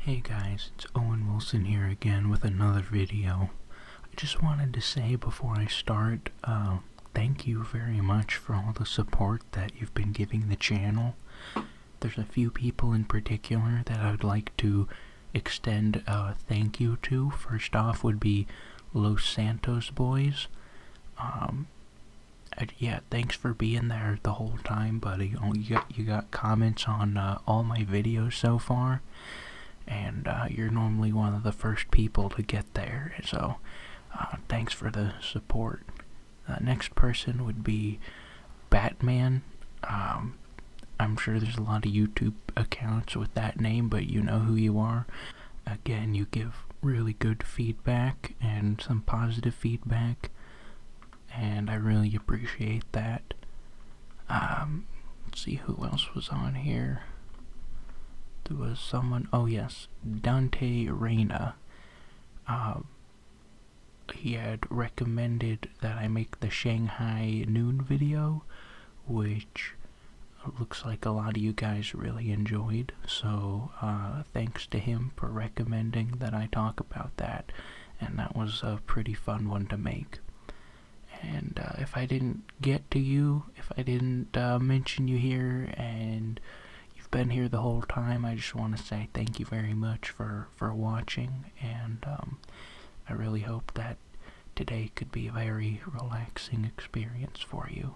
Hey guys, it's Owen Wilson here again with another video. I just wanted to say before I start, thank you very much for all the support that you've been giving the channel. There's a few people in particular that I would like to extend a thank you to. First off would be Los Santos boys. Yeah, thanks for being there the whole time, buddy. You got comments on all my videos so far, and you're normally one of the first people to get there, so thanks for the support. Next person would be Batman. I'm sure there's a lot of YouTube accounts with that name, but you know who you are. Again, you give really good feedback and some positive feedback, and I really appreciate that. Let's see who else was on here. There was someone, oh yes, Dante Reyna. He had recommended that I make the Shanghai noon video, which looks like a lot of you guys really enjoyed, so thanks to him for recommending that I talk about that, and that was a pretty fun one to make. And if I didn't get to you, if I didn't mention you here, and you've been here the whole time, I just want to say thank you very much for watching, and I really hope that today could be a very relaxing experience for you.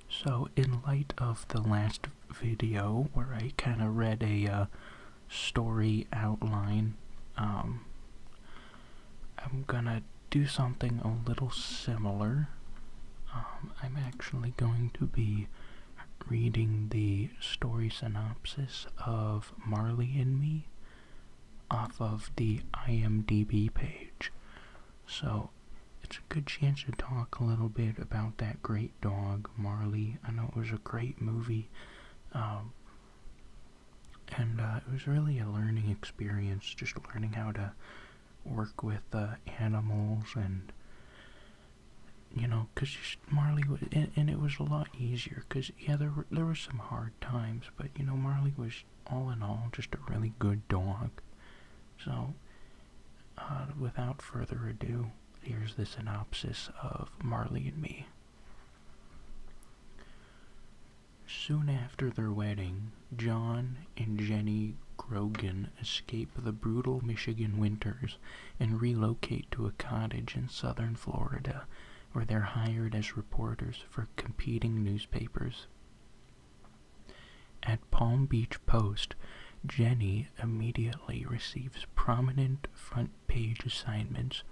So, in light of the last video, where I kind of read a story outline, I'm gonna do something a little similar. I'm actually going to be reading the story synopsis of Marley and Me off of the IMDb page. So it's a good chance to talk a little bit about that great dog, Marley. I know it was a great movie, and it was really a learning experience, just learning how to work with animals, and you know, because Marley was, and it was a lot easier, because yeah, there were some hard times, but you know, Marley was all in all just a really good dog. So without further ado, here's the synopsis of Marley and Me. Soon after their wedding, John and Jenny Grogan escape the brutal Michigan winters and relocate to a cottage in southern Florida, where they're hired as reporters for competing newspapers. At Palm Beach Post, Jenny immediately receives prominent front-page assignments,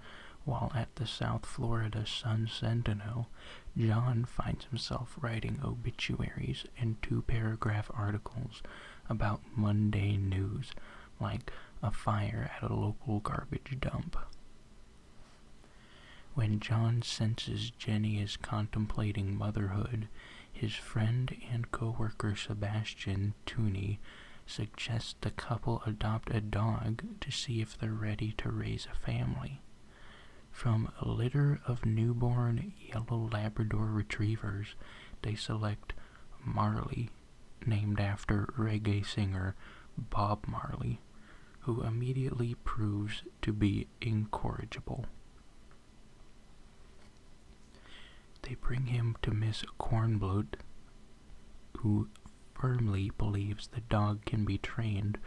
while at the South Florida Sun-Sentinel, John finds himself writing obituaries and two-paragraph articles about mundane news, like a fire at a local garbage dump. When John senses Jenny is contemplating motherhood, his friend and co-worker Sebastian Tooney suggests the couple adopt a dog to see if they're ready to raise a family. From a litter of newborn yellow Labrador retrievers, they select Marley, named after reggae singer Bob Marley, who immediately proves to be incorrigible. They bring him to Miss Cornblood, who firmly believes the dog can be trained,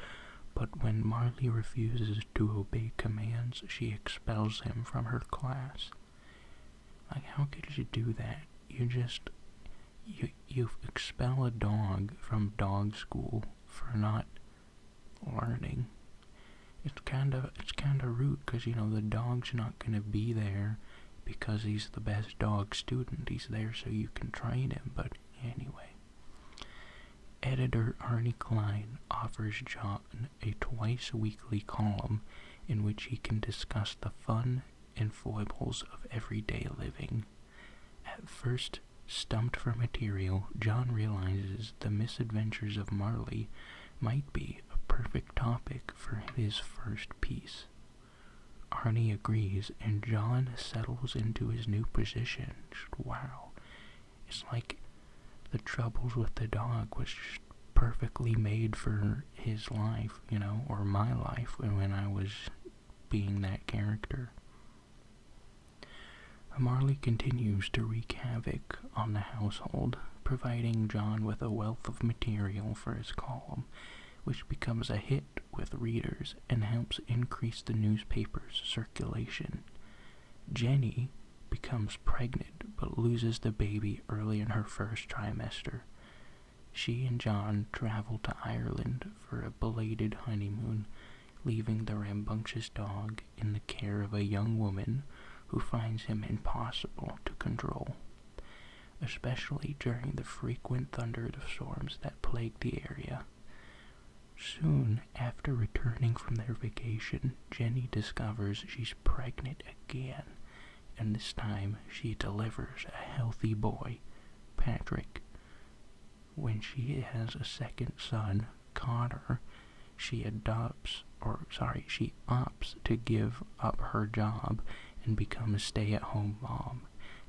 but when Marley refuses to obey commands, she expels him from her class. Like, how could you do that? You expel a dog from dog school for not learning. It's kind of rude, because you know the dog's not gonna be there because he's the best dog student. He's there so you can train him. But anyway, editor Arnie Klein offers John a twice-weekly column in which he can discuss the fun and foibles of everyday living. At first, stumped for material, John realizes the misadventures of Marley might be a perfect topic for his first piece. Arnie agrees, and John settles into his new position. Wow. It's like the troubles with the dog was just perfectly made for his life, or my life when I was being that character. Marley continues to wreak havoc on the household, providing John with a wealth of material for his column, which becomes a hit with readers and helps increase the newspaper's circulation. Jenny becomes pregnant but loses the baby early in her first trimester. She and John travel to Ireland for a belated honeymoon, leaving the rambunctious dog in the care of a young woman who finds him impossible to control, especially during the frequent thunderstorms that plague the area. Soon after returning from their vacation, Jenny discovers she's pregnant again, and this time she delivers a healthy boy, Patrick. When she has a second son, Connor, she opts to give up her job and become a stay-at-home mom,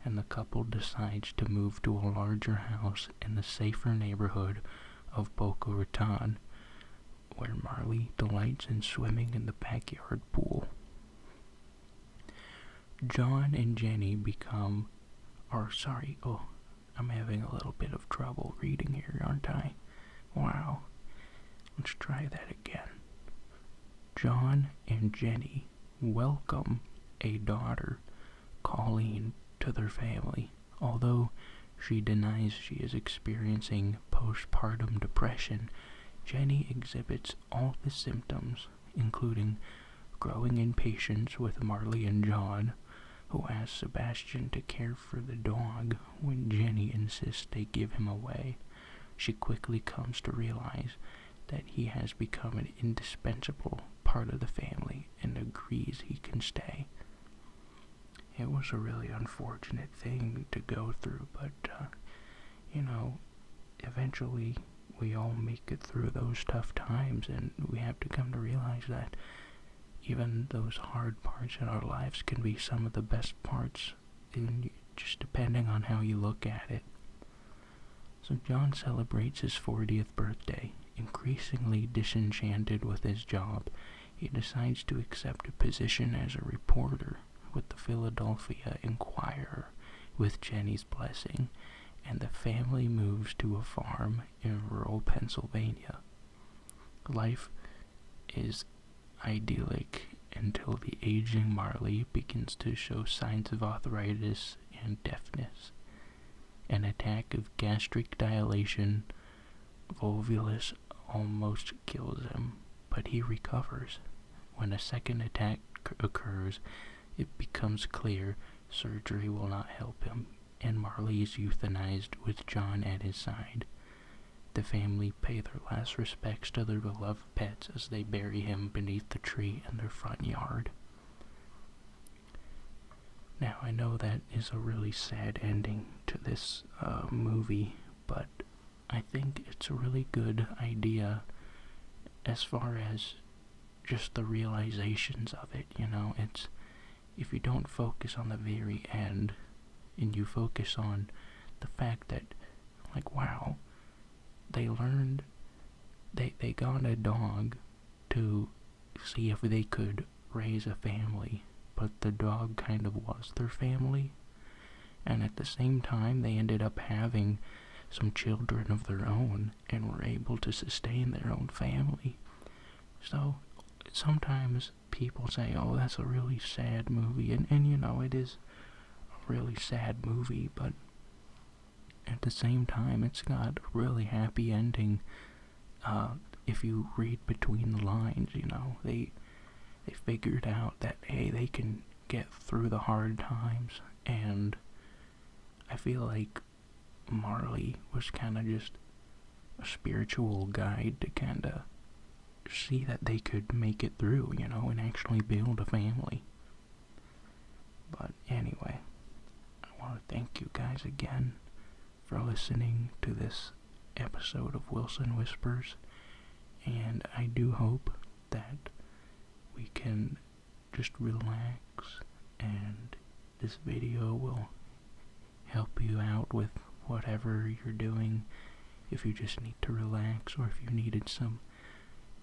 and the couple decides to move to a larger house in the safer neighborhood of Boca Raton, where Marley delights in swimming in the backyard pool. John and Jenny I'm having a little bit of trouble reading here, aren't I? Wow. Let's try that again. John and Jenny welcome a daughter, Colleen, to their family. Although she denies she is experiencing postpartum depression, Jenny exhibits all the symptoms, including growing impatience with Marley and John, who asks Sebastian to care for the dog when Jenny insists they give him away. She quickly comes to realize that he has become an indispensable part of the family and agrees he can stay. It was a really unfortunate thing to go through, but, eventually we all make it through those tough times, and we have to come to realize that even those hard parts in our lives can be some of the best parts, just depending on how you look at it. So John celebrates his 40th birthday. Increasingly disenchanted with his job, he decides to accept a position as a reporter with the Philadelphia Inquirer with Jenny's blessing, and the family moves to a farm in rural Pennsylvania. Life is idyllic until the aging Marley begins to show signs of arthritis and deafness. An attack of gastric dilation, volvulus, almost kills him, but he recovers. When a second attack occurs, it becomes clear surgery will not help him, and Marley is euthanized with John at his side. The family pay their last respects to their beloved pets as they bury him beneath the tree in their front yard. Now, I know that is a really sad ending to this movie, but I think it's a really good idea as far as just the realizations of it. It's, if you don't focus on the very end and you focus on the fact that, wow, they got a dog to see if they could raise a family, but the dog kind of was their family, and at the same time they ended up having some children of their own and were able to sustain their own family. So sometimes people say, oh, that's a really sad movie, and it is a really sad movie, but at the same time it's got a really happy ending. If you read between the lines, they figured out that, hey, they can get through the hard times, and I feel like Marley was kind of just a spiritual guide to kind of see that they could make it through, and actually build a family. But anyway, I want to thank you guys again for listening to this episode of Wilson Whispers, and I do hope that we can just relax, and this video will help you out with whatever you're doing if you just need to relax, or if you needed some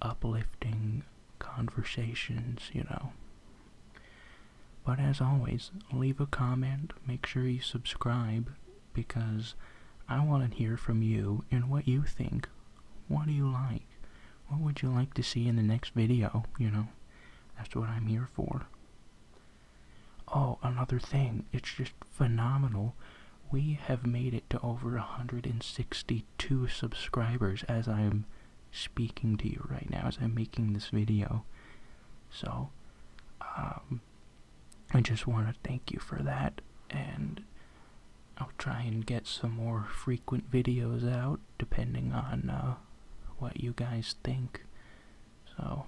uplifting conversations, But as always, leave a comment, make sure you subscribe, because I want to hear from you and what you think. What do you like? What would you like to see in the next video, That's what I'm here for. Oh, another thing, it's just phenomenal. We have made it to over 162 subscribers as I'm speaking to you right now, as I'm making this video. So, I just want to thank you for that, and I'll try and get some more frequent videos out, depending on what you guys think. So,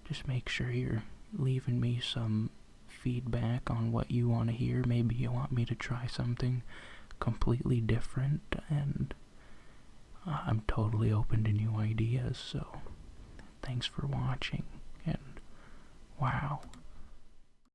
just make sure you're leaving me some feedback on what you want to hear. Maybe you want me to try something completely different, and I'm totally open to new ideas. So, thanks for watching.